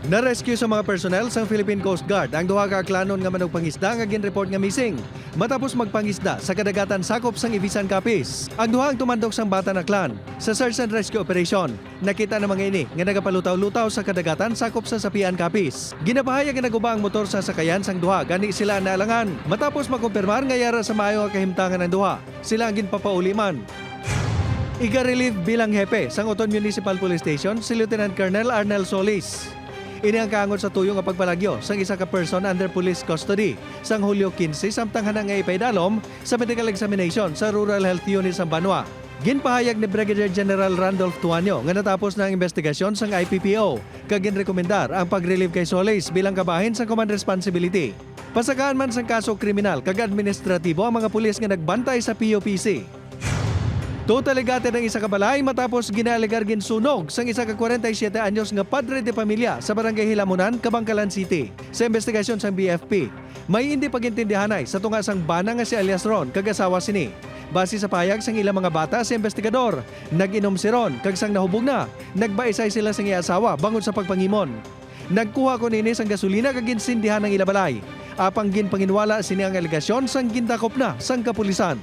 Na-rescue sa mga personnel sa Philippine Coast Guard ang duha ka aklanon nga manog pangisda nga gin-report nga missing matapos magpangisda sa kadagatan sakop sang Ibisan Capiz. Ang duha ang tumandok sang Batan Aklan sa search and rescue operation. Nakita na mga ini nga nagapalutaw-lutaw sa kadagatan sakop sa Sapian Capiz. Ginapahayag nga naguba ang motor sa sakayan sang duha gani sila naalangan. Matapos makumpirmar nga yara sa maayo nga kahimtangan ng duha, sila ang ginpapauliman. Iga-relieve bilang hepe sang Oton Municipal Police Station si Lieutenant Colonel Arnel Solis. Ini ang kaangon sa tuyo nga pagpalagyo sang isa ka person under police custody sang Hulyo 15 samtang hanang nga ipaydalom sa medical examination sa Rural Health Unit sa Banwa. Ginpahayag ni Brigadier General Randolph Tuanyo nga natapos na ang investigasyon sang IPPO kag ginrekomendar ang pag-relieve kay Solis bilang kabahin sa command responsibility. Pasakaan man sang kaso kriminal kag administratibo ang mga pulis nga nagbantay sa POPC. Totaligated ang isa ka balay matapos ginalegar ginsunog sang isa ka 47 anyos nga padre de pamilya sa barangay Hilamunan, Kabangkalan City. Sa investigasyon sang BFP, may hindi pagintindihanay sa tunga sang bana nga si alias Ron kag asawa sini. Base sa payag sang ilang mga bata sa investigador, nag-inom si Ron kag sang nahubog na, nagbaisay sila sang asawa bangod sa pagpangimon. Nagkuha ko nini sang gasolina kag ginsindihan ng ilabalay. Apang ginpanginwala sini ang alegasyon sang gindakop na sang kapulisan.